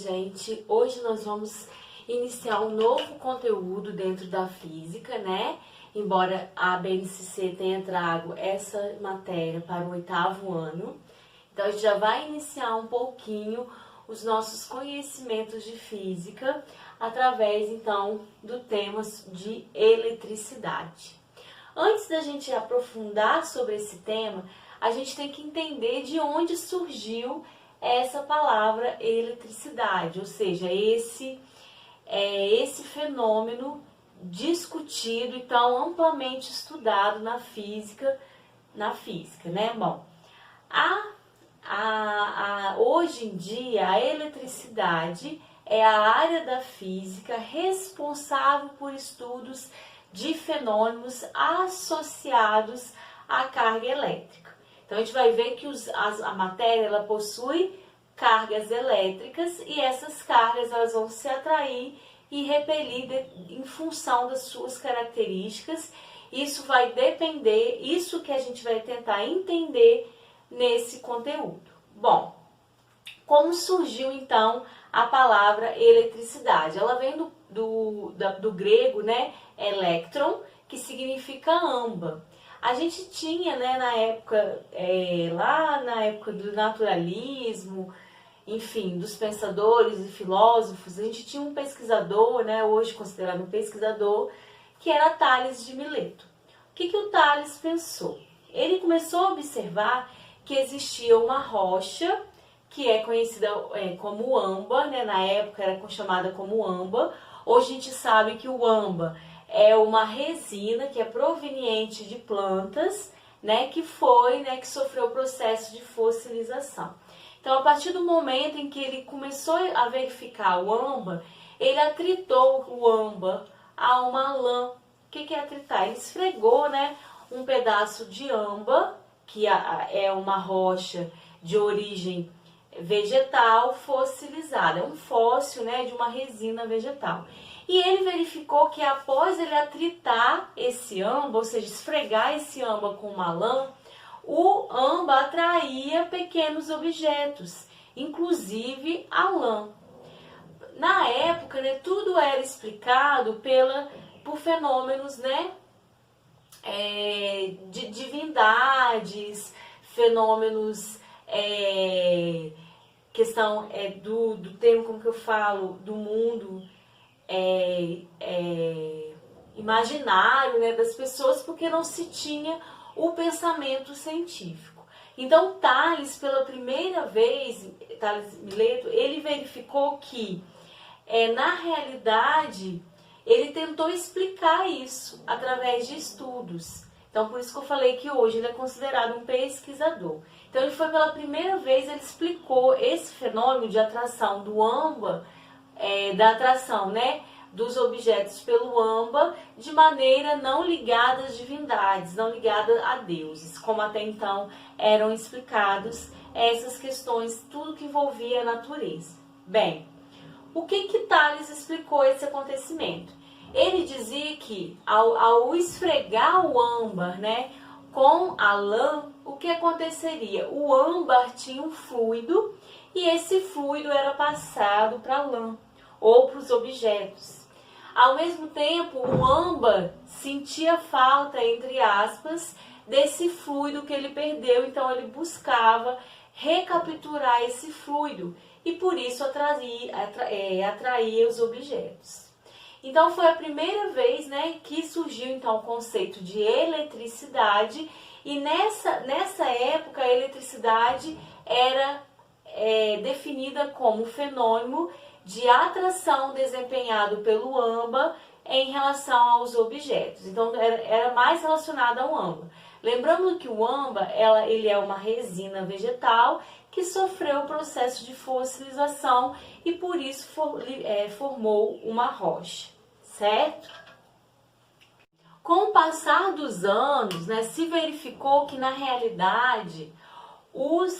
gente! Hoje nós vamos iniciar um novo conteúdo dentro da física, né? Embora a BNCC tenha trago essa matéria para o 8º ano. Então a gente já vai iniciar um pouquinho os nossos conhecimentos de física através, então, do tema de eletricidade. Antes da gente aprofundar sobre esse tema, a gente tem que entender de onde surgiu essa palavra eletricidade, ou seja, esse fenômeno discutido e tão amplamente estudado na física, né? Bom, hoje em dia a eletricidade é a área da física responsável por estudos de fenômenos associados à carga elétrica. Então a gente vai ver que a matéria ela possui cargas elétricas e essas cargas elas vão se atrair e repelir em função das suas características. Isso vai depender, isso que a gente vai tentar entender nesse conteúdo. Bom, como surgiu então a palavra eletricidade? Ela vem do grego, né, elétron, que significa amba. A gente tinha, né, na época, lá na época do naturalismo, enfim, dos pensadores e filósofos, a gente tinha um pesquisador, né, hoje considerado um pesquisador, que era Tales de Mileto. O que o Tales pensou? Ele começou a observar que existia uma rocha, que é conhecida como âmbar, né, na época era chamada como âmbar. Hoje a gente sabe que o âmbar é uma resina que é proveniente de plantas, né, que sofreu o processo de fossilização. Então, a partir do momento em que ele começou a verificar o âmbar, ele atritou o âmbar a uma lã. O que é atritar? Ele esfregou, né, um pedaço de âmbar, que é uma rocha de origem vegetal fossilizada, é um fóssil, né, de uma resina vegetal. E ele verificou que após ele atritar esse âmbar, ou seja, esfregar esse âmbar com uma lã, o âmbar atraía pequenos objetos, inclusive a lã. Na época, né, tudo era explicado por fenômenos, né, de divindades, fenômenos, questão do termo, como que eu falo, do mundo imaginário, né, das pessoas, porque não se tinha o pensamento científico. Então Tales, pela primeira vez, Tales Mileto, ele verificou que na realidade ele tentou explicar isso através de estudos. Então por isso que eu falei que hoje ele é considerado um pesquisador. Então ele foi pela primeira vez, ele explicou esse fenômeno de atração do âmbar, da atração, né, dos objetos pelo âmbar, de maneira não ligada às divindades, não ligada a deuses, como até então eram explicados essas questões, tudo que envolvia a natureza. Bem, o que Tales explicou esse acontecimento? Ele dizia que ao esfregar o âmbar, né, com a lã, o que aconteceria? O âmbar tinha um fluido e esse fluido era passado para a lã ou para os objetos. Ao mesmo tempo, o âmbar sentia falta, entre aspas, desse fluido que ele perdeu, então ele buscava recapturar esse fluido e por isso atraía os objetos. Então foi a primeira vez, né, que surgiu então o conceito de eletricidade e nessa época a eletricidade era definida como fenômeno de atração desempenhado pelo âmbar em relação aos objetos. Então era mais relacionado ao âmbar. Lembrando que o âmbar ele é uma resina vegetal que sofreu o processo de fossilização e por isso formou uma rocha, certo? Com o passar dos anos, né, se verificou que na realidade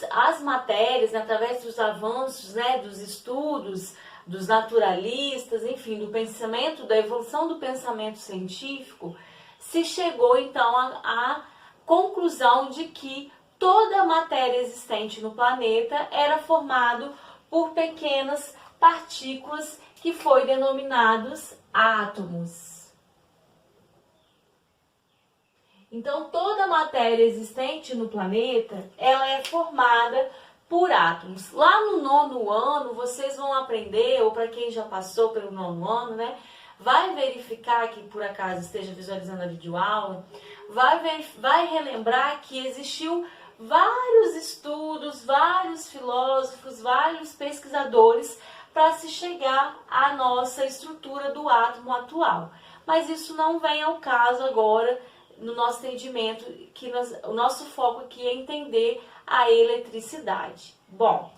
as matérias, né, através dos avanços, né, dos estudos dos naturalistas, enfim, do pensamento, da evolução do pensamento científico, se chegou então à conclusão de que toda a matéria existente no planeta era formada por pequenas partículas que foi denominados átomos. Então, toda a matéria existente no planeta, ela é formada por átomos. Lá no 9º ano, vocês vão aprender, ou para quem já passou pelo 9º ano, né? Vai verificar que por acaso esteja visualizando a videoaula, vai relembrar que existiu vários estudos, vários filósofos, vários pesquisadores para se chegar à nossa estrutura do átomo atual. Mas isso não vem ao caso agora no nosso entendimento, o nosso foco aqui é entender a eletricidade. Bom,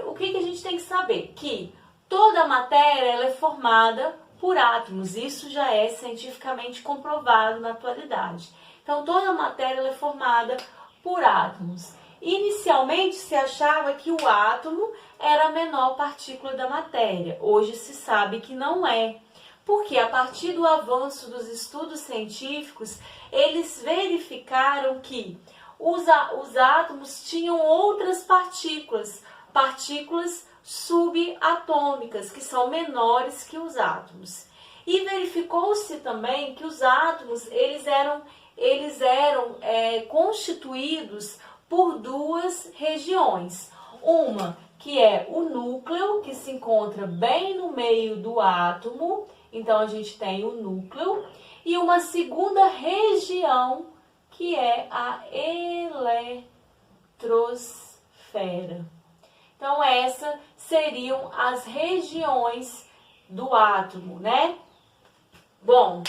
o que a gente tem que saber? Que toda a matéria ela é formada por átomos, isso já é cientificamente comprovado na atualidade. Então, toda a matéria ela é formada por átomos. Inicialmente se achava que o átomo era a menor partícula da matéria. Hoje se sabe que não é. Porque a partir do avanço dos estudos científicos, eles verificaram que os átomos tinham outras partículas, partículas subatômicas, que são menores que os átomos. E verificou-se também que os átomos eles eram constituídos por duas regiões. Uma que é o núcleo, que se encontra bem no meio do átomo, então a gente tem o núcleo, e uma segunda região que é a eletrosfera. Então essas seriam as regiões do átomo, né? Bom,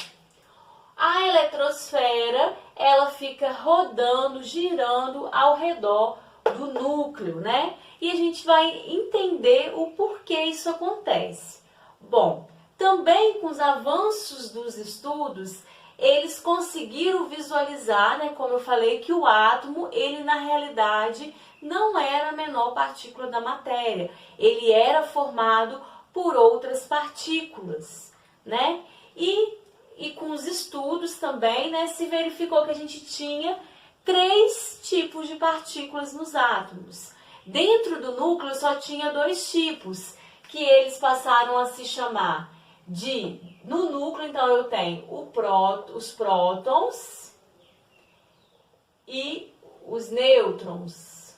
a eletrosfera, ela fica rodando, girando ao redor do núcleo, né? E a gente vai entender o porquê isso acontece. Bom, também com os avanços dos estudos, eles conseguiram visualizar, né, como eu falei, que o átomo, ele na realidade não era a menor partícula da matéria. Ele era formado por outras partículas, né? E com os estudos também, né, se verificou que a gente tinha 3 tipos de partículas nos átomos. Dentro do núcleo só tinha 2 tipos, que eles passaram a se chamar de... No núcleo, então, eu tenho os prótons e os nêutrons.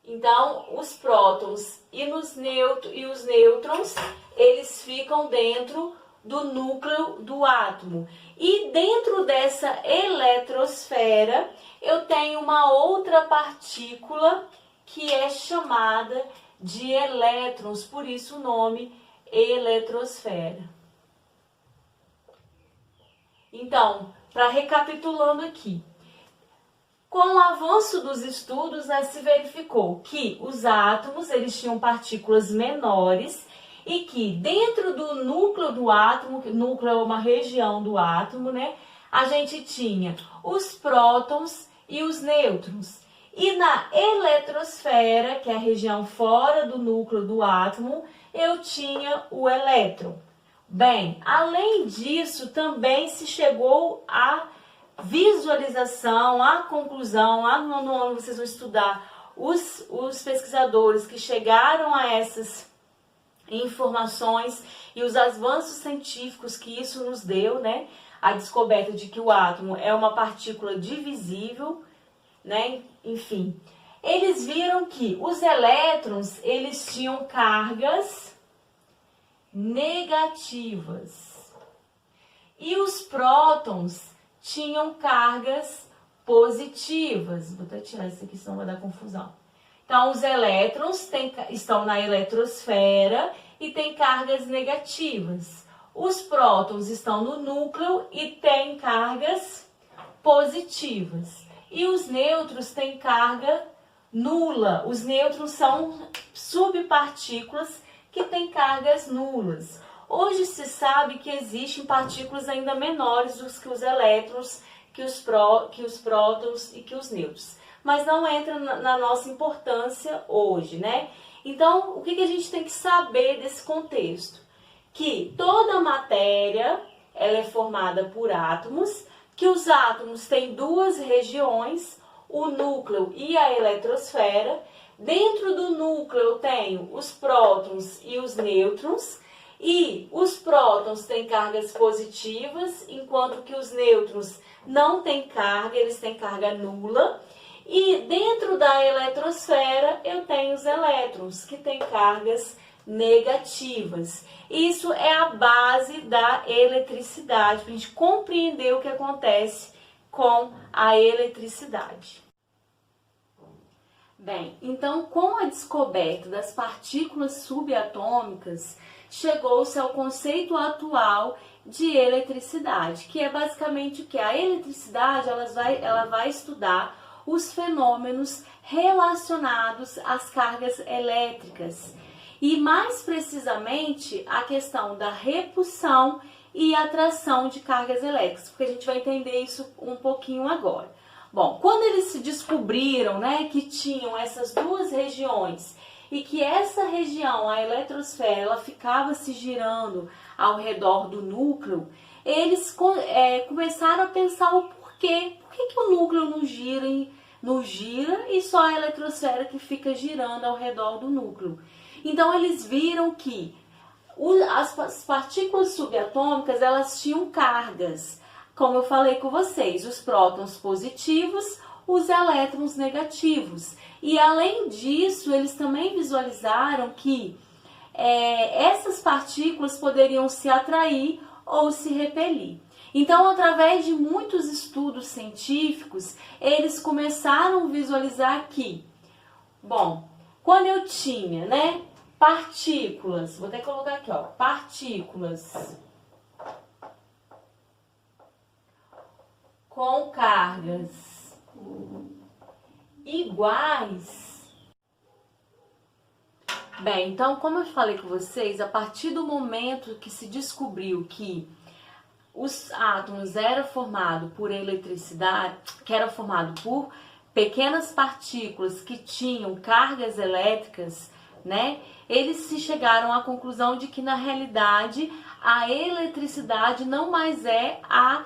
Então, os prótons e os nêutrons, eles ficam dentro do núcleo do átomo. E dentro dessa eletrosfera, eu tenho uma outra partícula que é chamada de elétrons, por isso o nome eletrosfera. Então, para recapitulando aqui, com o avanço dos estudos, né, se verificou que os átomos eles tinham partículas menores e que dentro do núcleo do átomo, núcleo é uma região do átomo, né, a gente tinha os prótons e os nêutrons. E na eletrosfera, que é a região fora do núcleo do átomo, eu tinha o elétron. Bem, além disso, também se chegou à visualização, à conclusão, lá no 9º ano vocês vão estudar os pesquisadores que chegaram a essas informações e os avanços científicos que isso nos deu, né? A descoberta de que o átomo é uma partícula divisível, né? Enfim, eles viram que os elétrons, eles tinham cargas negativas e os prótons tinham cargas positivas. Vou até tirar isso aqui, senão vai dar confusão. Então, os elétrons estão na eletrosfera e têm cargas negativas. Os prótons estão no núcleo e têm cargas positivas. E os nêutrons têm carga nula. Os nêutrons são subpartículas que têm cargas nulas. Hoje se sabe que existem partículas ainda menores do que os elétrons, que os prótons e que os nêutrons. Mas não entra na nossa importância hoje, né? Então, o que a gente tem que saber desse contexto? Que toda matéria ela é formada por átomos, que os átomos têm 2 regiões, o núcleo e a eletrosfera, Dentro do núcleo eu tenho os prótons e os nêutrons, e os prótons têm cargas positivas, enquanto que os nêutrons não têm carga, eles têm carga nula. E dentro da eletrosfera eu tenho os elétrons, que têm cargas negativas. Isso é a base da eletricidade, para a gente compreender o que acontece com a eletricidade. Bem, então com a descoberta das partículas subatômicas, chegou-se ao conceito atual de eletricidade, que é basicamente o que? A eletricidade ela vai estudar os fenômenos relacionados às cargas elétricas e mais precisamente a questão da repulsão e atração de cargas elétricas, porque a gente vai entender isso um pouquinho agora. Bom, quando eles se descobriram, né, que tinham essas duas regiões e que essa região, a eletrosfera, ela ficava se girando ao redor do núcleo, eles começaram a pensar o porquê. Por que o núcleo não gira e só a eletrosfera que fica girando ao redor do núcleo? Então eles viram que as partículas subatômicas, elas tinham cargas, como eu falei com vocês, os prótons positivos, os elétrons negativos. E além disso, eles também visualizaram que essas partículas poderiam se atrair ou se repelir. Então, através de muitos estudos científicos, eles começaram a visualizar que, bom, quando eu tinha, né, partículas, vou até colocar aqui, ó, partículas com cargas iguais. Bem, então, como eu falei com vocês, a partir do momento que se descobriu que os átomos eram formados por eletricidade, que era formado por pequenas partículas que tinham cargas elétricas, né? Eles se chegaram à conclusão de que na realidade a eletricidade não mais é a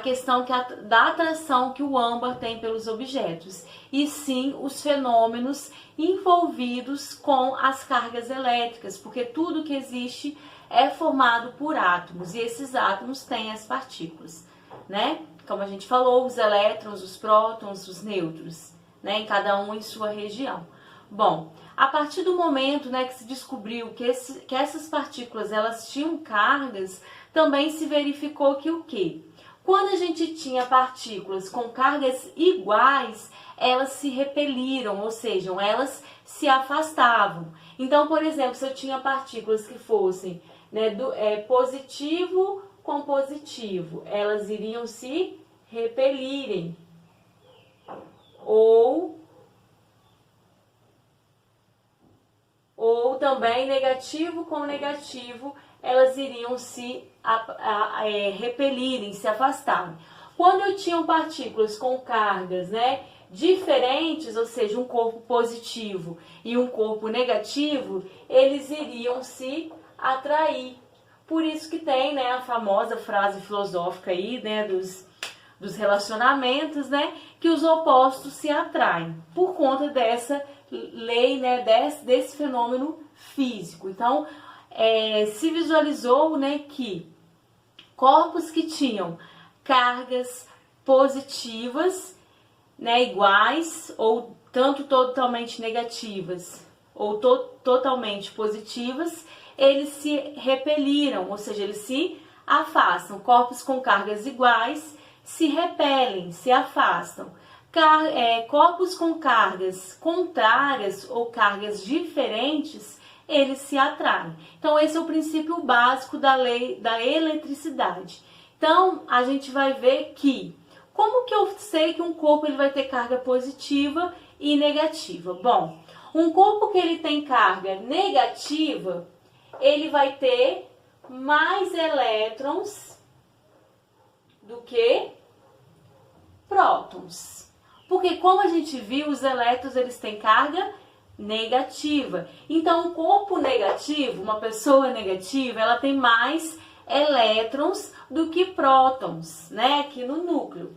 questão da atração que o âmbar tem pelos objetos, e sim os fenômenos envolvidos com as cargas elétricas, porque tudo que existe é formado por átomos, e esses átomos têm as partículas, né? Como a gente falou, os elétrons, os prótons, os nêutrons, né? Cada um em sua região. Bom, a partir do momento, né, que se descobriu que essas partículas elas tinham cargas, também se verificou que o quê? Quando a gente tinha partículas com cargas iguais, elas se repeliram, ou seja, elas se afastavam. Então, por exemplo, se eu tinha partículas que fossem, né, positivo com positivo, elas iriam se repelirem. Ou também negativo com negativo, elas iriam se repelirem, se afastarem. Quando eu tinha partículas com cargas, né, diferentes, ou seja, um corpo positivo e um corpo negativo, eles iriam se atrair. Por isso que tem, né, a famosa frase filosófica aí, né, dos relacionamentos, né, que os opostos se atraem, por conta dessa lei, né, desse fenômeno físico. Então, se visualizou, né, que corpos que tinham cargas positivas, né, iguais, ou tanto totalmente negativas, ou totalmente positivas, eles se repeliram, ou seja, eles se afastam. Corpos com cargas iguais se repelem, se afastam. Corpos com cargas contrárias ou cargas diferentes, eles se atraem. Então, esse é o princípio básico da lei da eletricidade. Então, a gente vai ver que, como que eu sei que um corpo ele vai ter carga positiva e negativa? Bom, um corpo que ele tem carga negativa, ele vai ter mais elétrons do que prótons. Porque, como a gente viu, os elétrons eles têm carga negativa. Então, um corpo negativo, uma pessoa negativa, ela tem mais elétrons do que prótons, né? Aqui no núcleo.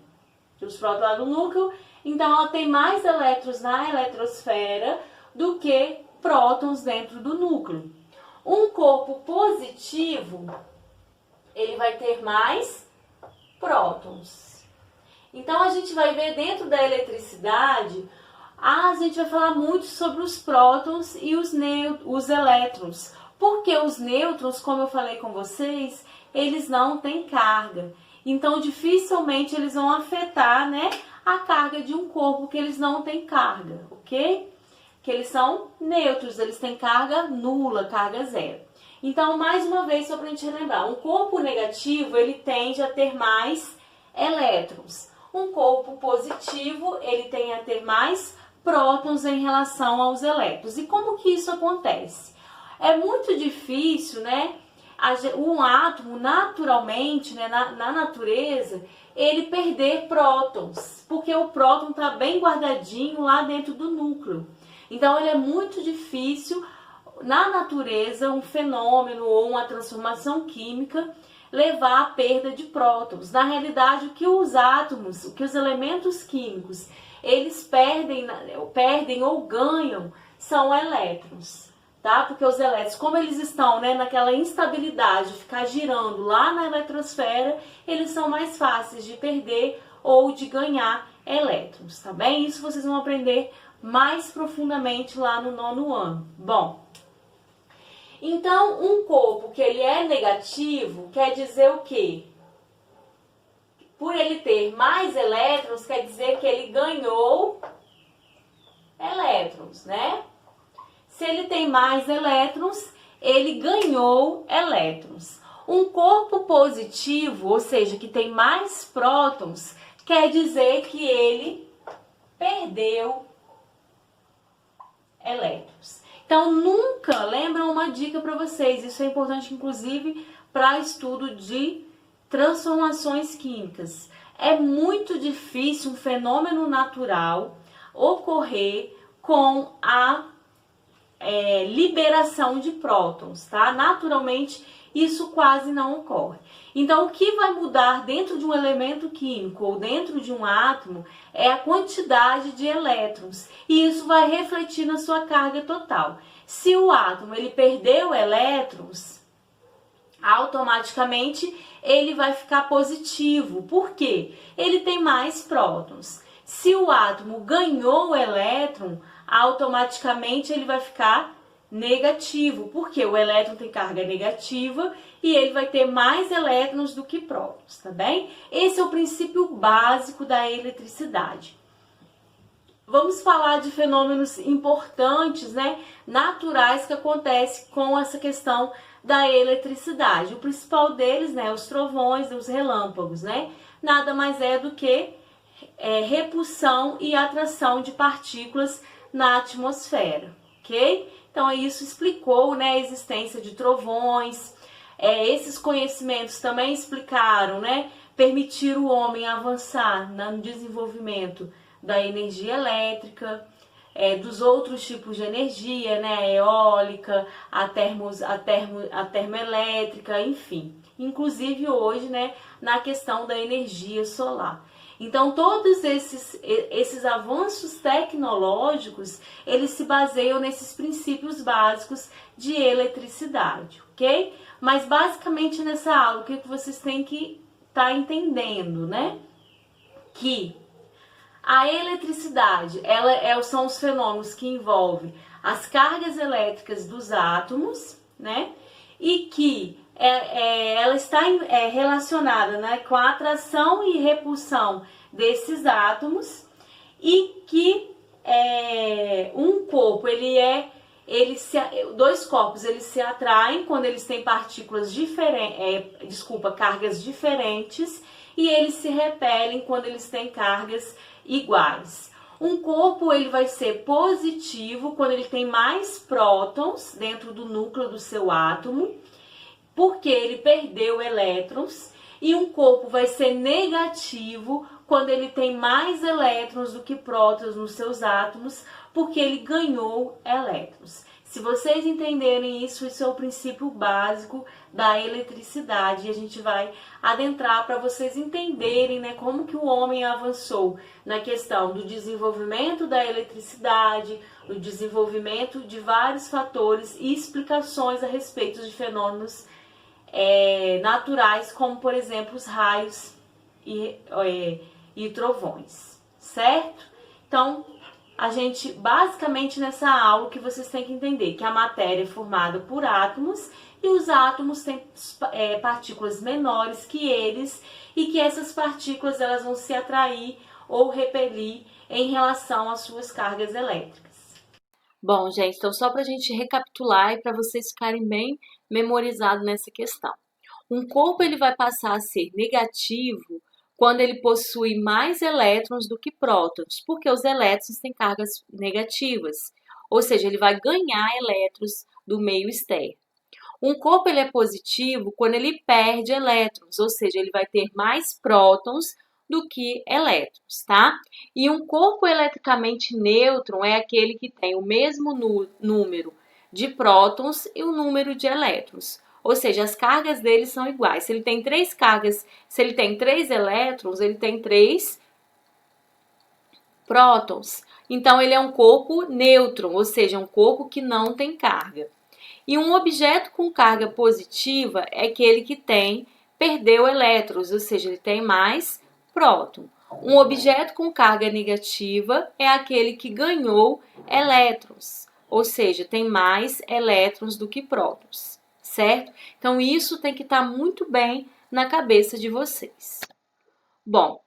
Os prótons lá no núcleo, então ela tem mais elétrons na eletrosfera do que prótons dentro do núcleo. Um corpo positivo, ele vai ter mais prótons. Então, a gente vai ver dentro da eletricidade, a gente vai falar muito sobre os prótons e os elétrons. Porque os nêutrons, como eu falei com vocês, eles não têm carga. Então, dificilmente eles vão afetar, né, a carga de um corpo, que eles não têm carga, ok? Que eles são nêutrons, eles têm carga nula, carga zero. Então, mais uma vez, só para a gente relembrar, um corpo negativo, ele tende a ter mais elétrons. Um corpo positivo, ele tem a ter mais prótons em relação aos elétrons. E como que isso acontece? É muito difícil, né? Um átomo, naturalmente, né, na natureza, ele perder prótons, porque o próton está bem guardadinho lá dentro do núcleo. Então, ele é muito difícil, na natureza, um fenômeno ou uma transformação química levar à perda de prótons. Na realidade, o que os átomos, o que os elementos químicos, eles perdem ou ganham são elétrons. Tá? Porque os elétrons, como eles estão, né, naquela instabilidade, ficar girando lá na eletrosfera, eles são mais fáceis de perder ou de ganhar elétrons, tá bem? Isso vocês vão aprender mais profundamente lá no 9º ano. Bom, então um corpo que ele é negativo quer dizer o quê? Por ele ter mais elétrons, quer dizer que ele ganhou elétrons, né? Se ele tem mais elétrons, ele ganhou elétrons. Um corpo positivo, ou seja, que tem mais prótons, quer dizer que ele perdeu elétrons. Então, nunca, lembra uma dica para vocês, isso é importante inclusive para estudo de transformações químicas. É muito difícil um fenômeno natural ocorrer com a liberação de prótons, tá? Naturalmente, isso quase não ocorre. Então, o que vai mudar dentro de um elemento químico ou dentro de um átomo é a quantidade de elétrons, e isso vai refletir na sua carga total. Se o átomo ele perdeu elétrons, automaticamente ele vai ficar positivo. Por quê? Ele tem mais prótons. Se o átomo ganhou elétron, automaticamente ele vai ficar negativo, porque o elétron tem carga negativa e ele vai ter mais elétrons do que prótons, tá bem? Esse é o princípio básico da eletricidade. Vamos falar de fenômenos importantes, né, naturais que acontecem com essa questão da eletricidade. O principal deles, né, os trovões, os relâmpagos, né? Nada mais é do que repulsão e atração de partículas na atmosfera, ok? Então, isso explicou, né, a existência de trovões. Esses conhecimentos também explicaram, né, permitir o homem avançar no desenvolvimento da energia elétrica, dos outros tipos de energia, né, a eólica, a termoelétrica, enfim. Inclusive hoje, né, na questão da energia solar. Então, todos esses avanços tecnológicos, eles se baseiam nesses princípios básicos de eletricidade, ok? Mas, basicamente, nessa aula, o que vocês têm que estar entendendo, né? Que a eletricidade, são os fenômenos que envolvem as cargas elétricas dos átomos, né? E que ela está relacionada, né, com a atração e repulsão desses átomos, e que um corpo, dois corpos, eles se atraem quando eles têm partículas cargas diferentes, e eles se repelem quando eles têm cargas iguais. Um corpo ele vai ser positivo quando ele tem mais prótons dentro do núcleo do seu átomo, porque ele perdeu elétrons, e um corpo vai ser negativo quando ele tem mais elétrons do que prótons nos seus átomos, porque ele ganhou elétrons. Se vocês entenderem isso, isso é o princípio básico da eletricidade. E a gente vai adentrar para vocês entenderem, né, como que o homem avançou na questão do desenvolvimento da eletricidade, do desenvolvimento de vários fatores e explicações a respeito de fenômenos naturais, como por exemplo os raios e trovões, certo? Então, a gente, basicamente nessa aula, que vocês têm que entender que a matéria é formada por átomos e os átomos têm partículas menores que eles e que essas partículas elas vão se atrair ou repelir em relação às suas cargas elétricas. Bom, gente, então só para a gente recapitular e para vocês ficarem bem memorizados nessa questão. Um corpo ele vai passar a ser negativo quando ele possui mais elétrons do que prótons, porque os elétrons têm cargas negativas, ou seja, ele vai ganhar elétrons do meio externo. Um corpo ele é positivo quando ele perde elétrons, ou seja, ele vai ter mais prótons do que elétrons, tá? E um corpo eletricamente nêutron é aquele que tem o mesmo número de prótons e o número de elétrons. Ou seja, as cargas dele são iguais. Se ele tem 3 cargas, se ele tem 3 elétrons, ele tem 3 prótons. Então, ele é um corpo nêutron, ou seja, um corpo que não tem carga. E um objeto com carga positiva é aquele que perdeu elétrons, ou seja, ele tem mais próton. Um objeto com carga negativa é aquele que ganhou elétrons, ou seja, tem mais elétrons do que prótons, certo? Então, isso tem que estar muito bem na cabeça de vocês. Bom,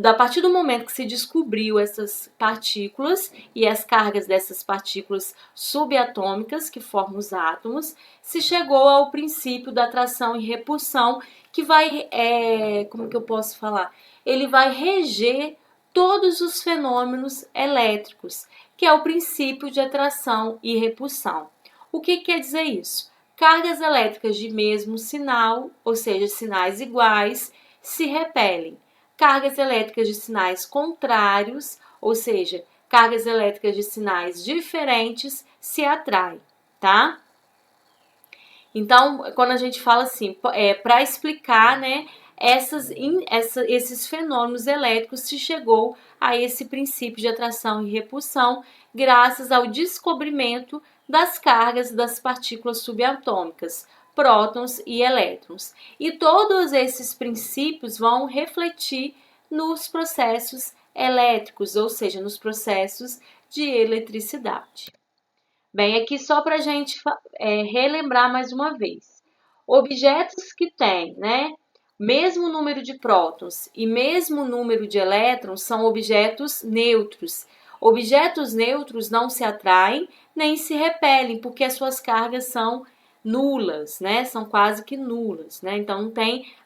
a partir do momento que se descobriu essas partículas e as cargas dessas partículas subatômicas que formam os átomos, se chegou ao princípio da atração e repulsão, que vai, como que eu posso falar? Ele vai reger todos os fenômenos elétricos, que é o princípio de atração e repulsão. O que quer dizer isso? Cargas elétricas de mesmo sinal, ou seja, sinais iguais, se repelem. Cargas elétricas de sinais contrários, ou seja, cargas elétricas de sinais diferentes, se atraem, tá? Então, quando a gente fala assim, para explicar, né, esses fenômenos elétricos, se chegou a esse princípio de atração e repulsão graças ao descobrimento das cargas das partículas subatômicas, prótons e elétrons. E todos esses princípios vão refletir nos processos elétricos, ou seja, nos processos de eletricidade. Bem, aqui só para a gente relembrar mais uma vez. Objetos que têm, né, mesmo número de prótons e mesmo número de elétrons são objetos neutros. Objetos neutros não se atraem nem se repelem, porque as suas cargas são nulas, né? São quase que nulas, né? Então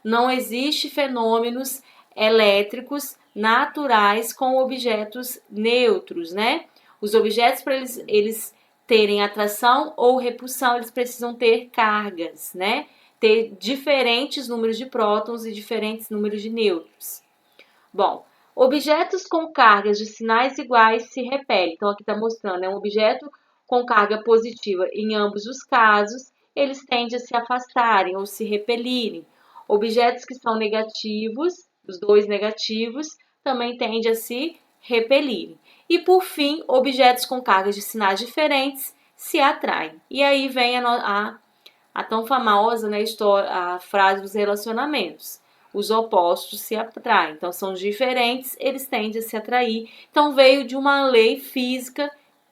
não existe fenômenos elétricos naturais com objetos neutros, né? Os objetos, para eles terem atração ou repulsão, eles precisam ter cargas, né? Ter diferentes números de prótons e diferentes números de nêutrons. Bom, objetos com cargas de sinais iguais se repelem. Então, aqui está mostrando, é um objeto com carga positiva em ambos os casos, eles tendem a se afastarem ou se repelirem. Objetos que são negativos, os dois negativos, também tendem a se repelirem. E, por fim, objetos com cargas de sinais diferentes se atraem. E aí vem a tão famosa, né, a frase dos relacionamentos. Os opostos se atraem. Então, são diferentes, eles tendem a se atrair. Então, veio de uma lei física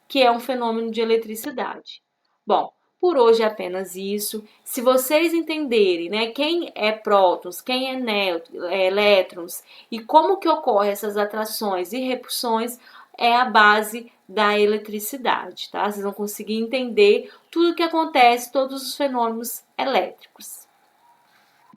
que é um fenômeno de eletricidade. Bom, por hoje é apenas isso. Se vocês entenderem, né, quem é prótons, quem é elétrons e como que ocorrem essas atrações e repulsões, é a base da eletricidade, tá? Vocês vão conseguir entender tudo o que acontece, todos os fenômenos elétricos.